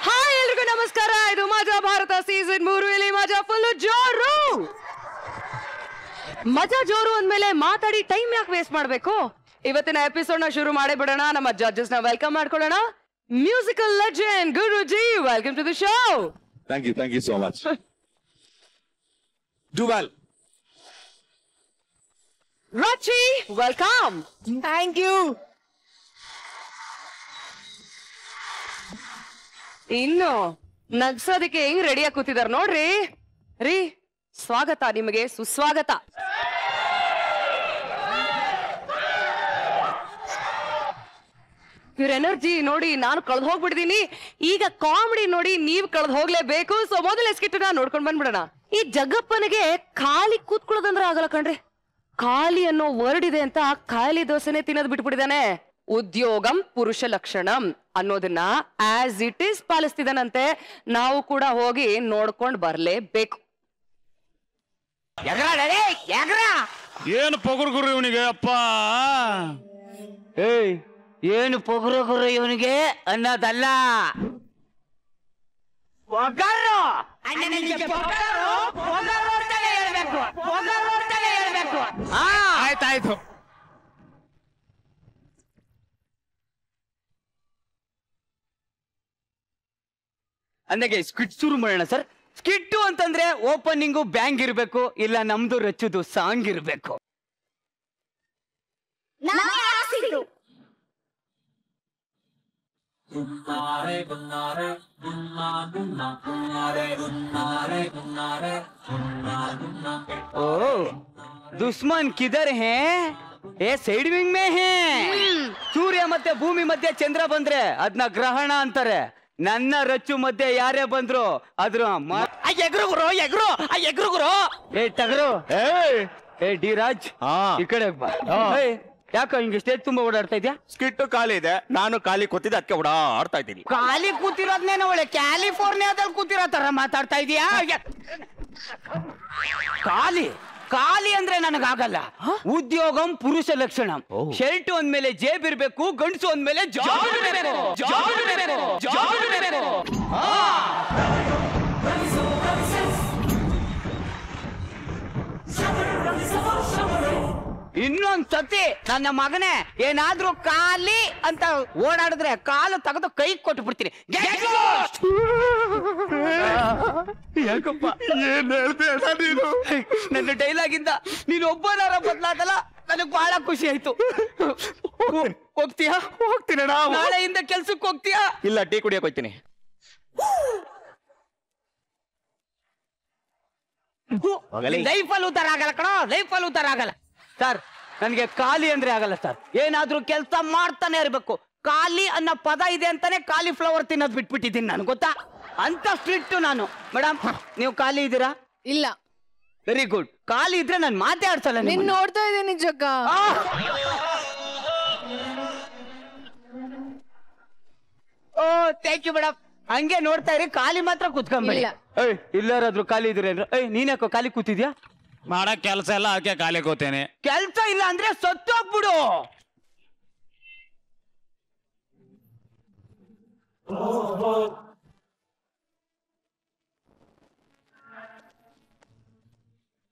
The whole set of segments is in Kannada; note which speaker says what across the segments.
Speaker 1: ಹಾಯ್ ಎಲ್ರಿಗೂ ನಮಸ್ಕಾರ. ಇದು ಮಜಾ ಭಾರತ ಸೀಸನ್ 3. ಇಲ್ಲಿ ಮಜಾ ಫುಲ್ ಜೋರು. ಮಜಾ ಜೋರು ಅಂದ್ಮೇಲೆ ಮಾತಾಡಿ ಟೈಮ್ ಯಾಕೆ ವೇಸ್ಟ್ ಮಾಡ್ಬೇಕು? ಇವತ್ತಿನ ಎಪಿಸೋಡ್ ನ ಶುರು ಮಾಡೇ ಬಿಡೋಣ. ನಮ್ಮ ಜಡ್ಜಸ್ ನ ವೆಲ್ಕಮ್ ಮಾಡ್ಕೊಳ್ಳೋಣ. Musical legend Guruji, welcome to the show.
Speaker 2: Thank you so much. Do well.
Speaker 1: Rachi, welcome.
Speaker 3: Thank you.
Speaker 1: ಇನ್ನು ನಗ್ಸೋದಕ್ಕೆ ಹೆಂಗ್ ರೆಡಿಯಾಗಿ ಕೂತಿದಾರ ನೋಡ್ರಿ. ರೀ, ಸ್ವಾಗತ ನಿಮಗೆ, ಸುಸ್ವಾಗತ. ಇವ್ರ ಎನರ್ಜಿ ನೋಡಿ ನಾನು ಕಳೆದು ಹೋಗ್ಬಿಡ್ತೀನಿ. ಈಗ ಕಾಮಿಡಿ ನೋಡಿ ನೀವು ಕಳೆದು ಹೋಗ್ಲೇಬೇಕು. ಸೊ ಮೊದಲ ಸ್ಕಿಟ್ ನೋಡ್ಕೊಂಡ್ ಬಂದ್ಬಿಡೋಣ. ಈ ಜಗ್ಗಪ್ಪನಿಗೆ ಖಾಲಿ ಕೂತ್ಕೊಳ್ಳೋದಂದ್ರೆ ಆಗಲ್ಲ ಕಣ್ರಿ. ಖಾಲಿ ಅನ್ನೋ ವರ್ಡ್ ಇದೆ ಅಂತ ಖಾಲಿ ದೋಸೆನೆ ತಿನ್ನೋದು ಬಿಟ್ಬಿಟ್ಟಿದಾನೆ. ಉದ್ಯೋಗಂ ಪುರುಷ ಲಕ್ಷಣಂ ಅನ್ನೋದನ್ನ ಆಸ್ ಇಟ್ ಈಸ್ ಪಾಲಿಸ್ತಿದಾನಂತೆ. ನಾವು ಕೂಡ ಹೋಗಿ ನೋಡ್ಕೊಂಡ್ ಬರ್ಲೇಬೇಕು.
Speaker 4: ಏನು ಪೊಗರು ಗುರು ಇವನಿಗೆ ಅಪ್ಪ.
Speaker 3: ಏಯ್, ಏನು ಪೊಗರು ಗುರು ಇವನಿಗೆ ಅನ್ನೋದಲ್ಲ,
Speaker 4: ಆಯ್ತಾಯ್ತು.
Speaker 3: ಅಂದಾಗೆ ಸ್ಕಿಟ್ ಶುರು ಮಾಡೋಣ ಸರ್. ಸ್ಕಿಟ್ಟು ಅಂತಂದ್ರೆ ಓಪನಿಂಗು ಬ್ಯಾಂಗ್ ಇರ್ಬೇಕು, ಇಲ್ಲ ನಮ್ದು ರಚ್ಚುದು ಸಾಂಗ್ ಇರ್ಬೇಕು. ಓ, ದುಶ್ಮನ್ ಕಿದರ್ ಹೇ? ಏ ಸೈಡ್ ವಿಂಗ್ ಮೇ ಹೇ. ಸೂರ್ಯ ಮತ್ತೆ ಭೂಮಿ ಮಧ್ಯೆ ಚಂದ್ರ ಬಂದ್ರೆ ಅದನ್ನ ಗ್ರಹಣ ಅಂತಾರೆ. ನನ್ನ ರಚ್ಚು ಮಧ್ಯೆ ಯಾರೇ ಬಂದ್ರು ಅದ್ರ ಎಗ್ರು. ಏ ಟಗರು, ಏ ಡಿ ರಾಜ್, ಈ ಕಡೆ ಬಾ. ಯಾಕ ಹಿಂಗೆ ಸ್ಟೇಜ್ ತುಂಬಾ ಓಡಾಡ್ತಾ ಇದ್ಯಾ?
Speaker 4: ಸ್ಕಿಟ್ ಖಾಲಿ ಇದೆ, ನಾನು ಖಾಲಿ ಕೂತಿದ್ದೆ, ಅದಕ್ಕೆ ಓಡಾಡ್ತಾ ಇದ್ದೀನಿ.
Speaker 3: ಖಾಲಿ ಕೂತಿರೋದ್ನೇನ ಒಳ್ಳೆ ಕ್ಯಾಲಿಫೋರ್ನಿಯಾದಲ್ಲಿ ಕೂತಿರೋ ತರ ಮಾತಾಡ್ತಾ ಇದೀಯಾ? ಖಾಲಿ ಅಂದ್ರೆ ನನಗಾಗಲ್ಲ. ಉದ್ಯೋಗಂ ಪುರುಷ ಲಕ್ಷಣ. ಶರ್ಟ್ ಅಂದ್ಮೇಲೆ ಜೇಬ್ ಇರ್ಬೇಕು, ಗಂಡಸು ಅಂದ್ಮೇಲೆ ಜಾಬ್ ಇರ್ಬೇಕು. ಇನ್ನೊಂದ್ ಸತಿ ನನ್ನ ಮಗನೇ ಏನಾದ್ರೂ ಖಾಲಿ ಅಂತ ಓಡಾಡಿದ್ರೆ ಕಾಲು ತೆಗೆದು ಕೈ ಕೊಟ್ಟು ಬಿಡ್ತೀನಿ. ಯಾಕಪ್ಪ
Speaker 4: ಏನ್ ಹೇಳ್ದೆ ನೀನು?
Speaker 3: ನನ್ನ ಡೈಲಾಗ್ ಇಂದ ನೀನು ಒಬ್ಬನಾರ ಬದಲಾದಲ್ಲ, ನನಗ್ ಬಹಳ ಖುಷಿ ಆಯ್ತು. ಹೋಗ್ತೀಯಾ?
Speaker 4: ಹೋಗ್ತೀನಿ.
Speaker 3: ನಾಳೆಯಿಂದ ಕೆಲ್ಸಕ್ಕೆ ಹೋಗ್ತೀಯಾ?
Speaker 4: ಇಲ್ಲ, ಟೀ ಕುಡಿಯಕ್ ಹೋಗ್ತೀನಿ.
Speaker 3: ಲೈಫಲ್ಲಿ ಉದ್ದಾರ ಆಗಲ್ಲ ಕಣೋ, ಲೈಫಲ್ಲಿ ಉದ್ದಾರ ಆಗಲ್ಲ. ಸರ್, ನನ್ಗೆ ಖಾಲಿ ಅಂದ್ರೆ ಆಗಲ್ಲ ಸರ್. ಏನಾದ್ರೂ ಕೆಲಸ ಮಾಡ್ತಾನೆ ಇರ್ಬೇಕು. ಖಾಲಿ ಅನ್ನೋ ಪದ ಇದೆ ಅಂತಾನೆ ಕಾಲಿಫ್ಲವರ್ ತಿನ್ನೋದ್ ಬಿಟ್ಬಿಟ್ಟಿದ್ದೀನಿ ನಾನು, ಗೊತ್ತಾ? ಅಂತ ಸ್ಟ್ರಿಕ್ಟ್ ನಾನು. ಮೇಡಮ್, ನೀವು ಖಾಲಿ ಇದ್ದೀರಾ?
Speaker 5: ಇಲ್ಲ.
Speaker 3: Very good. ಖಾಲಿ ಇದ್ರೆ ನಾನು ಮಾತಾಡ್ಸಲ್ಲ.
Speaker 5: ನೀನ್ ನೋಡ್ತಾ ಇದ್ದೀನಿ ಜಗ್ಗ.
Speaker 3: ಓ, ಥ್ಯಾಂಕ್ ಯು ಮೇಡಮ್. ಹಂಗೆ ನೋಡ್ತಾ ಇರಿ, ಖಾಲಿ ಮಾತ್ರ ಕೂತ್ಕೊಂಬೇಡಿ. ಇಲ್ಲಾರಾದ್ರೂ ಖಾಲಿ ಇದ್ರೆ ನೀನ್ಯಾಕೋ ಖಾಲಿ ಕೂತಿದ್ಯಾ?
Speaker 4: ಮಾಡಕ್ ಕೆಲಸ ಎಲ್ಲ ಅದಕ್ಕೆ ಖಾಲಿ ಕೂತೇನೆ.
Speaker 3: ಕೆಲ್ಸ ಇಲ್ಲ ಅಂದ್ರೆ ಸತ್ತೋಗ್ಬಿಡು.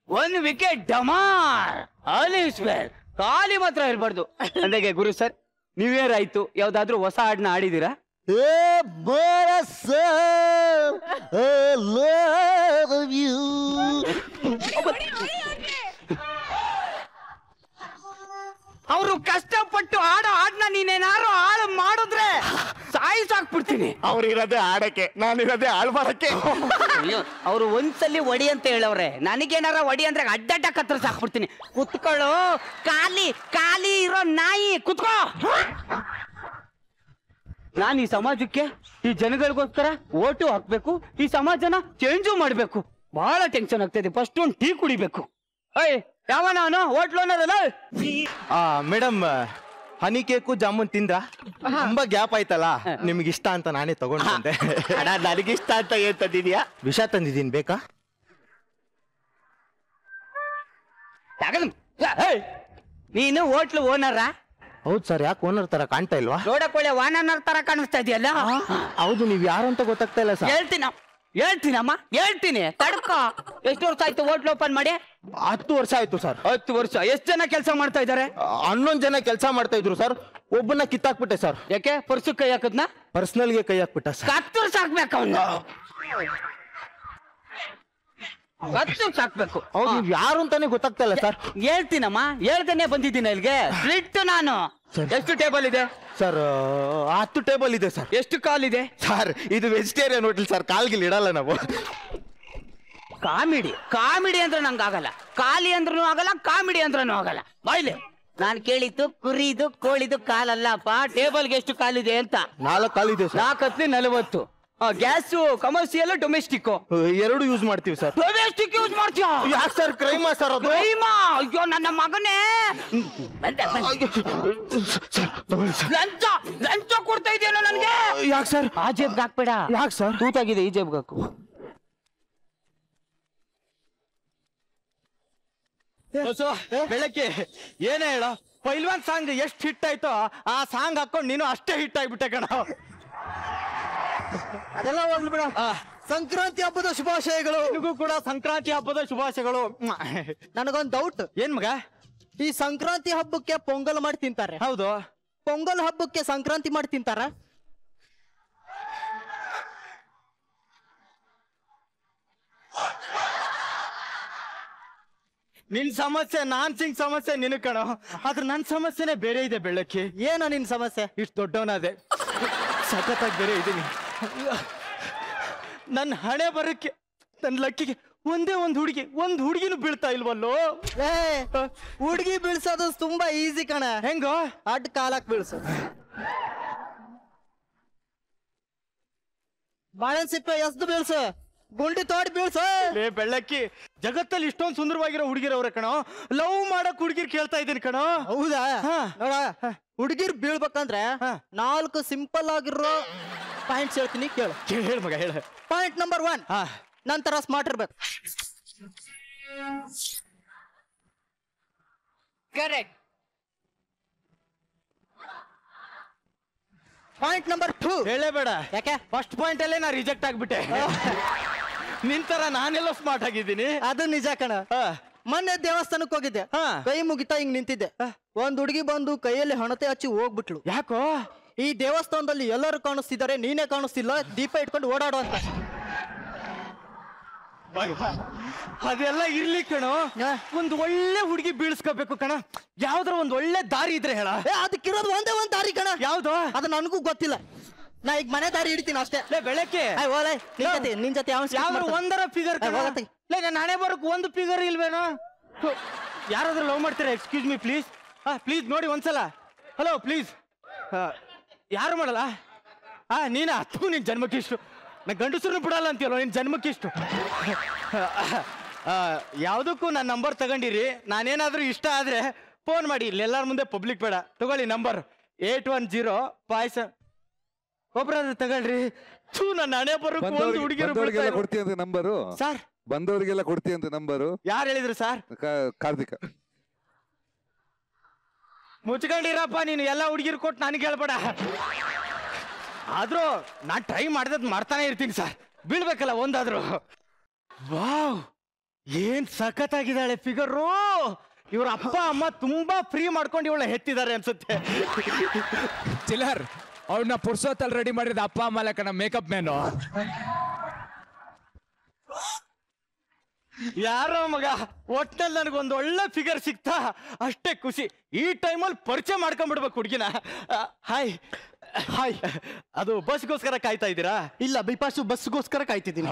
Speaker 3: ಒಂದು ವಿಕೆಟ್ ಡಮಾರ್. All is well. ಖಾಲಿ ಮಾತ್ರ ಇರ್ಬಾರ್ದು. ಅಂದಾಗೆ ಗುರು ಸರ್, ನ್ಯೂ ಇಯರ್ ಆಯ್ತು, ಯಾವ್ದಾದ್ರು ಹೊಸ ಹಾಡನ್ನ ಆಡಿದೀರಾ? ಅವರು ಕಷ್ಟಪಟ್ಟು ಆಡೋ ಹಾಡನ್ನ ನೀನೇನಾರು ಹಾಳು ಮಾಡಿದ್ರೆ ಸಾಯಿಸಾಕ್ಬಿಡ್ತೀನಿ.
Speaker 4: ಅವ್ರಿರೋದೇ ಆಡಕ್ಕೆ, ನಾನಿರೋದೇ ಹಾಳು ಮಾಡಕ್ಕೆ.
Speaker 3: ಅವ್ರು ಒಂದ್ಸಲಿ ಒಡಿ ಅಂತ ಹೇಳವ್ರೆ, ನನಗೇನಾರ ಒಡಿ ಅಂದ್ರೆ ಅಡ್ಡಡ್ಡ ಕತ್ತರಿಸಿ ಹಾಕ್ಬಿಡ್ತೀನಿ. ಕುತ್ಕೊಳ್ಳೋ, ಖಾಲಿ ಇರೋ ನಾಯಿ ಕುತ್ಕೋ. ನಾನು ಈ ಸಮಾಜಕ್ಕೆ, ಈ ಜನಗಳಿಗೋಸ್ಕರ ಓಟು ಹಾಕ್ಬೇಕು, ಈ ಸಮಾಜನ ಚೇಂಜು ಮಾಡ್ಬೇಕು. ಬಹಳ ಟೆನ್ಷನ್ ಆಗ್ತಾ ಇದೆ. ಫಸ್ಟ್ ಒಂದು ಟೀ ಕುಡಿಬೇಕು. ಯಾವ ನಾನು ಹೋಟ್ಲ್ ಓನರಲ್ಲ?
Speaker 6: ಮೇಡಮ್, ಹನಿ ಕೇಕು ಜಾಮೂನ್ ತಿಂದ್ರ? ತುಂಬಾ ಗ್ಯಾಪ್ ಆಯ್ತಲ್ಲ, ನಿಮ್ಗೆ ಇಷ್ಟ ಅಂತ ನಾನೇ ತಗೊಂಡೆ.
Speaker 4: ನನಗಿಷ್ಟ ಅಂತ ಏನ್ ತಂದಿದ್ಯಾ?
Speaker 6: ವಿಷ ತಂದಿದ್ದೀನಿ, ಬೇಕಾ?
Speaker 3: ನೀನು ಹೋಟ್ಲು ಓನರ?
Speaker 6: ಹೌದು ಸರ್, ಯಾಕೆ ಓನರ್ ತರ ಕಾಣ್ತಾ ಇಲ್ವಾ?
Speaker 3: ನೋಡಕೊಳ್ಳೆ ವಾನರ್ ತರ ಕಾಣಿಸ್ತಾ ಇದೆಯಲ್ಲ.
Speaker 6: ಹೌದು, ನೀವ್ ಯಾರು ಅಂತ ಗೊತ್ತಾಗ್ತಾ ಇಲ್ಲ ಸರ್.
Speaker 3: ಹೇಳ್ತೀನಮ್ಮ ಹೇಳ್ತೀನಿ, ತಡ್ಕೋ. ಎಷ್ಟು ವರ್ಷ ಆಯ್ತು ಹೋಟ್ಲ್ ಓಪನ್ ಮಾಡಿ?
Speaker 6: 10 ವರ್ಷ ಆಯ್ತು ಸರ್.
Speaker 3: 10 ವರ್ಷ. ಎಷ್ಟು ಜನ ಕೆಲಸ ಮಾಡ್ತಾ ಇದಾರೆ?
Speaker 6: 11 ಜನ ಕೆಲಸ ಮಾಡ್ತಾ ಇದ್ರು ಸರ್. ಒಬ್ಬನ ಕಿತ್ತಾಕ್ಬಿಟ್ಟೆ ಸರ್.
Speaker 3: ಯಾಕೆ? ಪರ್ಸು ಕೈ ಹಾಕದ್ನ?
Speaker 6: ಪರ್ಸನಲ್ಗೆ ಕೈ ಹಾಕ್ಬಿಟ್ಟ ಸರ್.
Speaker 3: 10 ವರ್ಷ ಹಾಕ್ಬೇಕು ಅವನು. 10 ವರ್ಷ ಹಾಕ್ಬೇಕು.
Speaker 6: ಹೌದು, ನೀವ್ ಯಾರು ಅಂತಾನೆ ಗೊತ್ತಾಗ್ತಾ ಇಲ್ಲ ಸರ್.
Speaker 3: ಹೇಳ್ತೀನಮ್ಮ, ಹೇಳ್ದೇನೆ ಬಂದಿದ್ದೀನಿ ಇಲ್ಲಿಗೆ. ಸ್ಪ್ಲಿಟ್ ನಾನು. ಎಷ್ಟು ಟೇಬಲ್ ಇದೆ
Speaker 6: ಸರ್? 10 ಟೇಬಲ್ ಇದೆ ಸರ್.
Speaker 3: ಎಷ್ಟು ಕಾಲ್ ಇದೆ
Speaker 6: ಸರ್? ಇದು ವೆಜಿಟೇರಿಯನ್ ಹೋಟೆಲ್ ಸರ್, ಕಾಲ್ಗಿಲ್ ಇಡಲ್ಲ ನಾವು.
Speaker 3: ಕಾಮಿಡಿ ಅಂದ್ರೆ ನಂಗೆ ಆಗಲ್ಲ. ಖಾಲಿ ಅಂದ್ರೂ ಆಗಲ್ಲ, ಕಾಮಿಡಿ ಅಂದ್ರೂ ಆಗಲ್ಲ. ಬಾಯ್ಲೆ, ನಾನು ಕೇಳಿದ್ದು ಕುರಿದು ಕೋಳಿದು ಕಾಲಲ್ಲಪ್ಪ. ಟೇಬಲ್ಗೆ ಎಷ್ಟು ಕಾಲಿದೆ ಅಂತ.
Speaker 6: 4 ಕಾಲಿದೆ sir.
Speaker 3: 4 40. Gas commercial domestic
Speaker 6: 2 use ಮಾಡ್ತೀವಿ ಸರ್.
Speaker 3: ಡೊಮೆಸ್ಟಿಕ್ ಯೂಸ್ ಮಾಡ್ತೀಯ?
Speaker 6: ಯಾಕೆ ಸರ್? ಕ್ರೈಮಾ ಸರ್ ಅದು.
Speaker 3: ಕ್ರೈಮಾ? ಅಯ್ಯೋ ನನ್ನ ಮಗನೇ, ಲಂಚ ಕೊಡ್ತಾ ಇದೆಯಲ್ಲ ನನ್ಗೆ.
Speaker 6: ಯಾಕೆ ಸರ್?
Speaker 3: ಆ ಜೇಬ್ಗೆ ಹಾಕ್ಬೇಡ.
Speaker 6: ಯಾಕೆ ಸರ್?
Speaker 3: ತೂತಾಗಿದೆ, ಈ ಜೇಬ್ಗೆ ಹಾಕು.
Speaker 6: ಬೆಳಗ್ಗೆ ಏನೇ ಹೇಳ, ಪೈಲ್ವಾನ್ ಸಾಂಗ್ ಎಷ್ಟು ಹಿಟ್ ಆಯ್ತೋ ಆ ಸಾಂಗ್ ಹಾಕೊಂಡು ನೀನು ಅಷ್ಟೇ ಹಿಟ್ ಆಗ್ಬಿಟ್ಟೆ ಕಣ. ಅದೆಲ್ಲ ಹೋಗ್ಲಿ ಬಿಡ. ಸಂಕ್ರಾಂತಿ ಹಬ್ಬದ ಶುಭಾಶಯಗಳು. ನಿನಗೂ ಕೂಡ ಸಂಕ್ರಾಂತಿ ಹಬ್ಬದ ಶುಭಾಶಯಗಳು.
Speaker 5: ನನಗೊಂದು ಡೌಟ್.
Speaker 6: ಏನ್ ಮಗ?
Speaker 5: ಈ ಸಂಕ್ರಾಂತಿ ಹಬ್ಬಕ್ಕೆ ಪೊಂಗಲ್ ಮಾಡಿ ತಿಂತಾರೆ.
Speaker 6: ಹೌದು.
Speaker 5: ಪೊಂಗಲ್ ಹಬ್ಬಕ್ಕೆ ಸಂಕ್ರಾಂತಿ ಮಾಡಿ ತಿಂತಾರ?
Speaker 6: ನಿನ್ ಸಮಸ್ಯೆ ನಾನ್ಸಿಂಗ್ ಸಮಸ್ಯೆ ನಿನ್ ಕಣ, ಆದ್ರೆ ನನ್ ಸಮಸ್ಯೆನೇ ಬೇರೆ ಇದೆ ಬೆಳಕಿ.
Speaker 5: ಏನೋ ನಿನ್ ಸಮಸ್ಯೆ?
Speaker 6: ಇಷ್ಟು ದೊಡ್ಡವನಾದೆ, ಸಖತ್ತಾಗಿ ಬೇರೆ ಇದೀನಿ. ನನ್ನ ಹಣೆ ಬರಕ್ಕೆ, ನನ್ನ ಲಕ್ಕಿಗೆ ಒಂದೇ ಒಂದು ಹುಡುಗಿನೂ ಬೀಳ್ತಾ ಇಲ್ವಲ್ಲೋ.
Speaker 5: ಹುಡುಗಿ ಬೀಳ್ಸೋದು ತುಂಬಾ ಈಸಿ ಕಣ.
Speaker 6: ಹೆಂಗೋ?
Speaker 5: ಅಡ್ಡ ಕಾಲಕ್ ಬೀಳ್ಸು. ಬಾಳೆನ್ ಸಿಪ್ಪೆ ಎಸ್ದು ಬೀಳ್ಸು, ಗುಂಡಿ ತೋಡಿ ಬೀಳ್ಸು.
Speaker 6: ಬೆಳ್ಳಕ್ಕಿ, ಜಗತ್ತಲ್ಲಿ ಇಷ್ಟೊಂದು ಸುಂದರವಾಗಿರೋ ಹುಡುಗಿರವ್ರೆ ಕಣೋ. ಲವ್ ಮಾಡಕ್ ಹುಡುಗಿರ್ ಕೇಳ್ತಾ ಇದ್ದೀನಿ ಕಣೋ.
Speaker 5: ಹೌದಾ? ನೋಡ, ಹುಡುಗಿರ್ ಬೀಳ್ಬೇಕಂದ್ರೆ 4 ಸಿಂಪಲ್ ಆಗಿರೋ ಪಾಯಿಂಟ್ಸ್ ಹೇಳ್ತೀನಿ, ಕೇಳು.
Speaker 6: ಹೇಳ ಮಗ, ಹೇಳ.
Speaker 5: ಪಾಯಿಂಟ್ ನಂಬರ್ 1, ನಂತರ ಸ್ಮಾರ್ಟ್ ಇರ್ಬೇಕು.
Speaker 1: ಕರೆಕ್ಟ್.
Speaker 5: ಪಾಯಿಂಟ್ ನಂಬರ್ 2
Speaker 6: ಹೇಳಬೇಡ.
Speaker 5: ಯಾಕೆ?
Speaker 6: ಫಸ್ಟ್ ಪಾಯಿಂಟ್ ಅಲ್ಲೇ ನಾ ರಿಜೆಕ್ಟ್ ಆಗ್ಬಿಟ್ಟೆ. ನಿಂತರ ನಾನೆಲ್ಲ ಸ್ಮಾರ್ಟ್ ಆಗಿದ್ದೀನಿ.
Speaker 5: ಅದು ನಿಜ ಕಣ. ಮೊನ್ನೆ ದೇವಸ್ಥಾನಕ್ಕೆ ಹೋಗಿದ್ದೆ, ಕೈ ಮುಗಿತಾ ಹಿಂಗ್ ನಿಂತಿದ್ದೆ. ಒಂದ್ ಹುಡುಗಿ ಬಂದು ಕೈಯಲ್ಲಿ ಹಣತೆ ಹಚ್ಚಿ ಹೋಗ್ಬಿಟ್ಲು.
Speaker 6: ಯಾಕೋ?
Speaker 5: ಈ ದೇವಸ್ಥಾನದಲ್ಲಿ ಎಲ್ಲರೂ ಕಾಣಿಸ್ತಿದ್ದಾರೆ, ನೀನೇ ಕಾಣಿಸ್ತಿಲ್ಲ, ದೀಪ ಇಟ್ಕೊಂಡು ಓಡಾಡು ಅಂತ.
Speaker 6: ಅದೆಲ್ಲ ಇರ್ಲಿ ಕಣೋ, ಒಂದ್ ಒಳ್ಳೆ ಹುಡುಗಿ ಬೀಳ್ಸ್ಕೋಬೇಕು ಕಣ. ಯಾವ್ದ್ರ ಒಂದ್ ಒಳ್ಳೆ ದಾರಿ ಇದ್ರೆ ಹೇಳ.
Speaker 5: ಅದಕ್ಕಿರೋದು ಒಂದೇ ಒಂದ್ ದಾರಿ ಕಣ.
Speaker 6: ಯಾವ್ದು?
Speaker 5: ಅದು ನನಗೂ ಗೊತ್ತಿಲ್ಲ. ನಾ ಈಗ ಮನೆ ದಾರಿ ಹಿಡಿತೀನಿ ಅಷ್ಟೇ.
Speaker 6: ಬೆಳಗ್ಗೆ
Speaker 5: ನಿನ್ ಜೊತೆ
Speaker 6: ಯಾವ್ದಾರ ಒಂದರ ಫಿಗರ್ ನನ್ನ ಹಣೆ ಬರಕ್ ಒಂದು ಫಿಗರ್ ಇಲ್ವೇನೋ? ಯಾರಾದ್ರೂ ಲವ್ ಮಾಡ್ತೀರಾ? Excuse me please. ಪ್ಲೀಸ್ ನೋಡಿ ಒಂದ್ಸಲ. Hello please. ಯಾರು ಮಾಡಲ್ಲ? ನೀನಾ? ಹತ್ತು ನಿನ್ ಜನ್ಮಕ್ಕಿಷ್ಟು. ನಾ ಗಂಡಸರನ್ನು ಬಿಡಲ್ಲ ಅಂತೀಯಲ್ಲ, ನಿನ್ ಜನ್ಮಕ್ಕಿಷ್ಟು. ಯಾವ್ದಕ್ಕೂ ನನ್ನ ನಂಬರ್ ತಗೊಂಡಿರಿ. ನಾನೇನಾದ್ರೂ ಇಷ್ಟ ಆದ್ರೆ ಫೋನ್ ಮಾಡಿ. ಇಲ್ಲೆಲ್ಲಾರ ಮುಂದೆ ಪಬ್ಲಿಕ್ ಬೇಡ. ತಗೊಳ್ಳಿ ನಂಬರ್ 810 ಪಾಯಸ. ಒಬ್ರಾದ್ರೂ ತಗೊಳ್ರಿ. ನನ್ನ ಹಣೆ ಬರೋಕೆ ಒಂದು ಹುಡುಗಿರು
Speaker 2: ಕೊಡ್ತೀಯ ಅಂತ ನಂಬರು
Speaker 6: ಸರ್.
Speaker 2: ಬಂದವರಿಗೆಲ್ಲ ಕೊಡ್ತೀಯ ಅಂತ ನಂಬರು ಯಾರು
Speaker 6: ಹೇಳಿದ್ರು ಸರ್?
Speaker 2: ಕಾರ್ತಿಕ.
Speaker 6: ಮುಚ್ಕೊಂಡಿರಪ್ಪ ನೀನು. ಎಲ್ಲ ಹುಡುಗಿರು ಕೊಟ್ಟು ನನಗೆ ಹೇಳ್ಬೇಡ. ಆದ್ರೂ ನಾನ್ ಟ್ರೈ ಮಾಡಿದ್ ಮಾಡ್ತಾನೆ ಇರ್ತೀನಿ ಸರ್. ಬೀಳ್ಬೇಕಲ್ಲ ಒಂದಾದ್ರು. ವಾವ್, ಏನ್ ಸಖತ್ತಾಗಿದ್ದಾಳೆ ಫಿಗರು. ಇವ್ರ ಅಪ್ಪ ಅಮ್ಮ ತುಂಬಾ ಫ್ರೀ ಮಾಡ್ಕೊಂಡು ಇವಳ ಹೆತ್ತಿದ್ದಾರೆ ಅನ್ಸುತ್ತೆ.
Speaker 7: ಚಿಲ್ಲರ್, ಅವ್ರನ್ನ ಪುರ್ಸೋತಲ್ಲಿ ರೆಡಿ ಮಾಡಿದ ಅಪ್ಪ ಅಮ್ಮ ಕಣ ಮೇಕಪ್ ಮ್ಯಾನು.
Speaker 6: ಯಾರೋ ಮಗ, ಒಟ್ನಲ್ಲಿ ನನಗೊಂದು ಒಳ್ಳೆ ಫಿಗರ್ ಸಿಕ್ತಾ ಅಷ್ಟೇ ಖುಷಿ. ಈ ಟೈಮಲ್ಲಿ ಪರಿಚಯ ಮಾಡ್ಕೊಂಡ್ಬಿಡ್ಬೇಕು ಹುಡುಗಿನ. Hi hi. ಅದು ಬಸ್ಗೋಸ್ಕರ ಕಾಯ್ತಾ ಇದ್ದೀರಾ?
Speaker 5: ಇಲ್ಲ, ಬಿಪಾಸು ಬಸ್ಗೋಸ್ಕರ ಕಾಯ್ತಿದ್ದೀನಿ.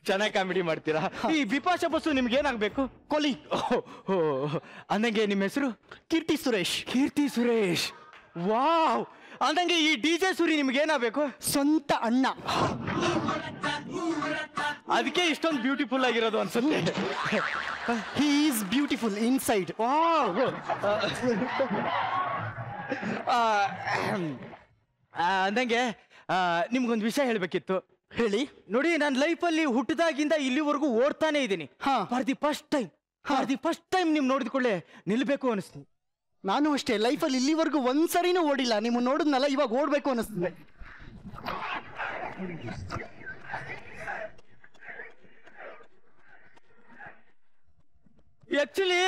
Speaker 6: ಚೆನ್ನಾಗಿ ಕಾಮಿಡಿ ಮಾಡ್ತೀರಾ. ಈ ಬಿಪಾಶ ಬಸ್ಸು ನಿಮ್ಗೆ ಏನಾಗ್ಬೇಕು?
Speaker 5: ಕೊಲಿ.
Speaker 6: ಅಂದಂಗೆ ನಿಮ್ಮ ಹೆಸರು?
Speaker 5: ಕೀರ್ತಿ ಸುರೇಶ್.
Speaker 6: ಕೀರ್ತಿ ಸುರೇಶ್, ವಾವ್. ಅಂದಂಗೆ ಈ DJ ಸೂರಿ ನಿಮ್ಗೆ ಏನಾಗಬೇಕು?
Speaker 5: ಸ್ವಂತ ಅಣ್ಣ.
Speaker 6: ಅದಕ್ಕೆ ಇಷ್ಟೊಂದು ಬ್ಯೂಟಿಫುಲ್ ಆಗಿರೋದು ಅನ್ಸುತ್ತೆ.
Speaker 5: He is beautiful inside.
Speaker 6: ಅಂದಂಗೆ ನಿಮ್ಗೊಂದು ವಿಷಯ ಹೇಳ್ಬೇಕಿತ್ತು.
Speaker 5: ಹೇಳಿ.
Speaker 6: ನೋಡಿ, ನನ್ನ ಲೈಫಲ್ಲಿ ಹುಟ್ಟಿದಾಗಿಂದ ಇಲ್ಲಿವರೆಗೂ ಓಡ್ತಾನೆ ಇದ್ದೀನಿ. ಫಾರ್ ದಿ ಫಸ್ಟ್ ಟೈಮ್ ನಿಮ್ ನೋಡಿದ್ಕೊಳ್ಳೆ ನಿಲ್ಬೇಕು ಅನಿಸ್ತು.
Speaker 5: ನಾನು ಅಷ್ಟೇ ಲೈಫಲ್ಲಿ ಇಲ್ಲಿವರೆಗೂ ಒಂದ್ಸರಿನೂ ಓಡಿಲ್ಲ. ನೀವು ನೋಡಿದ್ನಲ್ಲ, ಇವಾಗ ಓಡ್ಬೇಕು ಅನಿಸ್ತದೆ.
Speaker 6: ಆಕ್ಚುಲಿ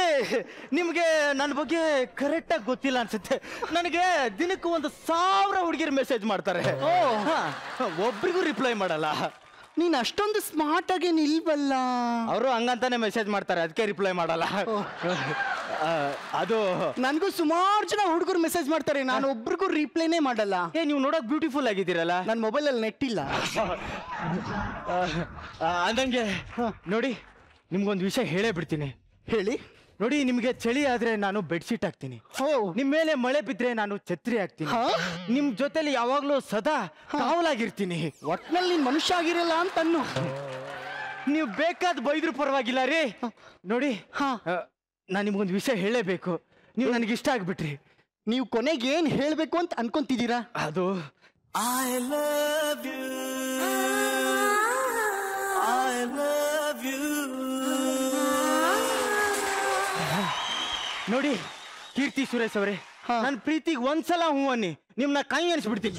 Speaker 6: ನಿಮ್ಗೆ ನನ್ನ ಬಗ್ಗೆ ಕರೆಕ್ಟ್ ಆಗಿ ಗೊತ್ತಿಲ್ಲ ಅನ್ಸುತ್ತೆ. ನನಗೆ ದಿನಕ್ಕೂ 1,000 ಹುಡುಗಿರು ಮೆಸೇಜ್ ಮಾಡ್ತಾರೆ. ಒಬ್ರಿಗೂ ರಿಪ್ಲೈ ಮಾಡಲ್ಲ.
Speaker 5: ನೀನ್ ಅಷ್ಟೊಂದು ಸ್ಮಾರ್ಟ್ ಆಗಿ ನಿಲ್ವಲ್ಲ.
Speaker 6: ಅವರು ಹಂಗಂತಾನೆ ಮೆಸೇಜ್ ಮಾಡ್ತಾರೆ, ಅದಕ್ಕೆ ರಿಪ್ಲೈ ಮಾಡಲ್ಲ. ಅದು
Speaker 5: ನನ್ಗೂ ಸುಮಾರು ಜನ ಹುಡುಗರು ಮೆಸೇಜ್ ಮಾಡ್ತಾರೆ, ನಾನು ಒಬ್ರಿಗೂ ರಿಪ್ಲೈನೇ ಮಾಡಲ್ಲ.
Speaker 6: ನೀವು ನೋಡಕ್ ಬ್ಯೂಟಿಫುಲ್ ಆಗಿದ್ದೀರಲ್ಲ.
Speaker 5: ನನ್ನ ಮೊಬೈಲಲ್ಲಿ ನೆಟ್ ಇಲ್ಲ.
Speaker 6: ಅಂದಂಗೆ ನೋಡಿ, ನಿಮ್ಗೊಂದು ವಿಷಯ ಹೇಳೇ ಬಿಡ್ತೀನಿ.
Speaker 5: ಹೇಳಿ.
Speaker 6: ನೋಡಿ, ನಿಮ್ಗೆ ಚಳಿ ಆದ್ರೆ ನಾನು ಬೆಡ್ಶೀಟ್ ಹಾಕ್ತೀನಿ. ನಿಮ್ ಮೇಲೆ ಮಳೆ ಬಿದ್ರೆ ನಾನು ಛತ್ರಿ ಹಾಕ್ತೀನಿ. ನಿಮ್ ಜೊತೆಲಿ ಯಾವಾಗ್ಲೂ ಸದಾ ಕಾವಲಾಗಿರ್ತೀನಿ.
Speaker 5: ಒಟ್ನಲ್ಲಿ ನೀನ್ ಮನುಷ್ಯ ಆಗಿರಲ್ಲ ಅಂತ ಅನ್ನು.
Speaker 6: ನೀವು ಬೇಕಾದ್ ಬೈದ್ರು ಪರವಾಗಿಲ್ಲ ರೀ. ನೋಡಿ, ನಾನು ನಿಮ್ಗೊಂದು ವಿಷಯ ಹೇಳಲೇಬೇಕು. ನೀವು ನನಗೆ ಇಷ್ಟ ಆಗ್ಬಿಟ್ರಿ.
Speaker 5: ನೀವು ಕೊನೆಗೆ ಏನ್ ಹೇಳ್ಬೇಕು ಅಂತ ಅನ್ಕೊಂತಿದ್ದೀರಾ?
Speaker 6: ಅದು I love you, I love you. ನೋಡಿ ಕೀರ್ತಿ ಸುರೇಶ್ ಅವರೇ, ನನ್ನ ಪ್ರೀತಿಗೆ ಒಂದ್ಸಲ ಹೂ ಅನ್ನಿ, ನಿಮ್ನ ಕೈ ಅನ್ಸ್ಬಿಡ್ತೀನಿ.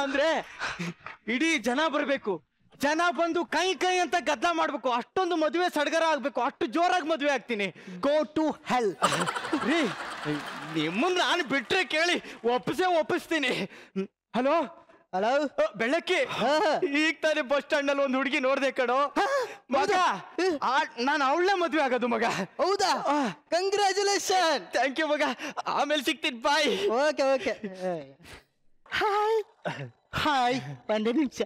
Speaker 6: ಅಂದ್ರೆ ಇಡೀ ಜನ ಬರ್ಬೇಕು, ಜನ ಬಂದು ಕೈ ಕೈ ಅಂತ ಗದ್ದಲ ಮಾಡ್ಬೇಕು. ಅಷ್ಟೊಂದು ಮದುವೆ ಸಡಗರ ಆಗ್ಬೇಕು, ಅಷ್ಟು ಜೋರಾಗಿ ಮದುವೆ ಆಗ್ತೀನಿ.
Speaker 5: Go to hell.
Speaker 6: ರೀ, ನಿಮ್ಮನ್ನ ನಾನು ಬಿಟ್ರೆ ಕೇಳಿ ಒಪ್ಪಿಸ್ತೀನಿ. Hello
Speaker 5: hello,
Speaker 6: ಬೆಳಕಿ. ಈಗ ತಾನೇ ಬಸ್ ಸ್ಟ್ಯಾಂಡ್ ಅಲ್ಲಿ ಒಂದು ಹುಡುಗಿ ನೋಡ್ದೆ ಕಣೋ ಮಗ. ನಾನು ಅವಳನ್ನ ಮದ್ವೆ ಆಗೋದು ಮಗ.
Speaker 5: ಹೌದಾ? ಕಂಗ್ರ್ಯಾಚುಲೇಷನ್.
Speaker 6: ಥ್ಯಾಂಕ್ ಯು ಮಗ, ಆಮೇಲೆ ಸಿಗ್ತೀನಿ, bye.
Speaker 5: Okay okay. Hi hi, ಒಂದೇ ನಿಮಿಷ.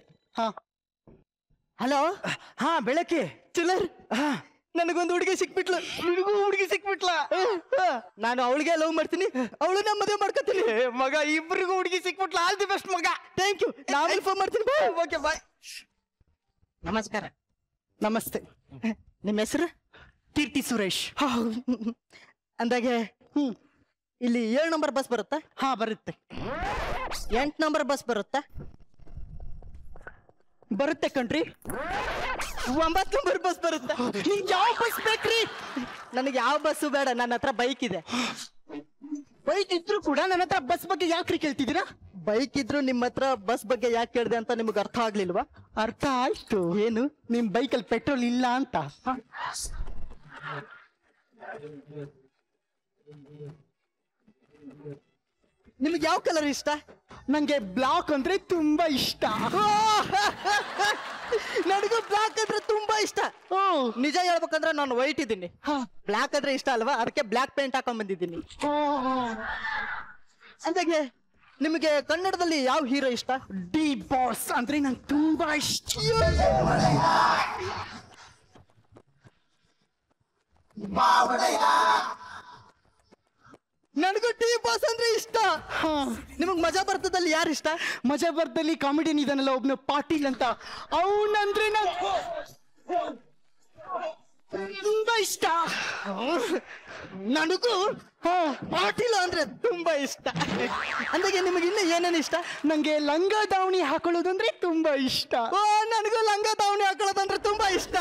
Speaker 5: ಹಲೋ.
Speaker 6: ಹಾ ಬೆಳಕಿ.
Speaker 5: ಚಿಲ್ಲರ್, ನನಗೊಂದು ಹುಡುಗಿ ಸಿಕ್ಬಿಟ್ಲು. ನಿನಗೂ ಹುಡುಗಿ ಸಿಕ್ಬಿಟ್ಲ? ನಾನು ಅವಳಿಗೆ ಲವ್ ಮಾಡ್ತೀನಿ, ಅವಳನ್ನ ಮದುವೆ ಮಾಡ್ಕೊತೀನಿ.
Speaker 6: ಮಗ, ಇಬ್ಬರಿಗೂ ಹುಡುಗಿ ಸಿಕ್ಬಿಟ್ಲ. ಆಲ್ ದಿ ಬೆಸ್ಟ್ ಮಗ.
Speaker 5: Thank you. ನಾನು ಇನ್ಫಾರ್ಮ್ ಮಾಡ್ತೀನಿ.
Speaker 6: Okay bye.
Speaker 5: ನಮಸ್ಕಾರ. ನಮಸ್ತೆ. ನಿಮ್ಮ ಹೆಸರು? ಕೀರ್ತಿ ಸುರೇಶ್. ಅಂದಾಗೆ ಇಲ್ಲಿ 7 ನಂಬರ್ ಬಸ್ ಬರುತ್ತಾ? ಹಾ ಬರುತ್ತೆ. 8 ನಂಬರ್ ಬಸ್ ಬರುತ್ತಾ? ಬರುತ್ತೆ ಕಣ್ರಿ. 9 ನಂಬರ್ ಬಸ್ ಬರುತ್ತೆ. ನಿಮ್ಗೆ ಯಾವ ಬಸ್ ಬೇಕ್ರಿ? ನನಗೆ ಯಾವ ಬಸ್ಸು ಬೇಡ, ನನ್ನ ಹತ್ರ ಬೈಕ್ ಇದೆ. ಬೈಕ್ ಇದ್ರು ಕೂಡ ನನ್ನ ಹತ್ರ ಬಸ್ ಬಗ್ಗೆ ಯಾಕ್ರಿ ಕೇಳ್ತಿದ್ದೀರಾ? ಬೈಕ್ ಇದ್ರು ನಿಮ್ಮ ಹತ್ರ ಬಸ್ ಬಗ್ಗೆ ಯಾಕೆ ಕೇಳಿದೆ ಅಂತ ನಿಮಗೆ ಅರ್ಥ ಆಗ್ಲಿಲ್ವಾ? ಅರ್ಥ ಆಯ್ತು. ಏನು, ನಿಮ್ ಬೈಕಲ್ಲಿ ಪೆಟ್ರೋಲ್ ಇಲ್ಲ ಅಂತ? ನಿಮ್ಗೆ ಯಾವ ಕಲರ್ ಇಷ್ಟ? ನಂಗೆ ಬ್ಲಾಕ್ ಅಂದ್ರೆ ತುಂಬಾ ಇಷ್ಟ. ನನಗೂ ಬ್ಲಾಕ್ ಅಂದ್ರೆ ತುಂಬಾ ಇಷ್ಟ. ನಿಜ ಹೇಳ್ಬೇಕಂದ್ರೆ ನಾನು ವೈಟ್ ಇದ್ದೀನಿ, ಬ್ಲಾಕ್ ಅಂದ್ರೆ ಇಷ್ಟ ಅಲ್ವಾ, ಅದಕ್ಕೆ ಬ್ಲಾಕ್ ಪೇಂಟ್ ಹಾಕೊಂಡ್ ಬಂದಿದ್ದೀನಿ. ಅಂದಾಗೆ ನಿಮಗೆ ಕನ್ನಡದಲ್ಲಿ ಯಾವ ಹೀರೋ ಇಷ್ಟ? ಡಿ ಬಾಸ್ ಅಂದ್ರೆ ನಂಗೆ ತುಂಬಾ ಇಷ್ಟ. ನನಗೂ ಟಿ ಬಾಸ್ ಅಂದ್ರೆ ಇಷ್ಟ. ನಿಮಗ್ ಮಜಾ ಬರ್ತದಲ್ಲಿ ಯಾರು ಇಷ್ಟ? ಮಜಾ ಬರ್ತದಲ್ಲಿ ಕಾಮಿಡಿಯನ್ ಇದಾನಲ್ಲ ಒಬ್ನು, ಪಾಟೀಲ್ ಅಂತ, ಅವನಂದ್ರೆ ತುಂಬಾ ಇಷ್ಟ. ನನಗೂ ಪಾಟೀಲ್ ಅಂದ್ರೆ ತುಂಬಾ ಇಷ್ಟ. ಅಂದಾಗೆ ನಿಮಗೆ ಇನ್ನು ಏನೇನು ಇಷ್ಟ? ನಂಗೆ ಲಂಗ ದಾವಣಿ ಹಾಕೊಳ್ಳೋದಂದ್ರೆ ತುಂಬಾ ಇಷ್ಟ. ನನಗೂ ಲಂಗ ದಾವಣಿ ಹಾಕೊಳ್ಳೋದಂದ್ರೆ ತುಂಬಾ ಇಷ್ಟ.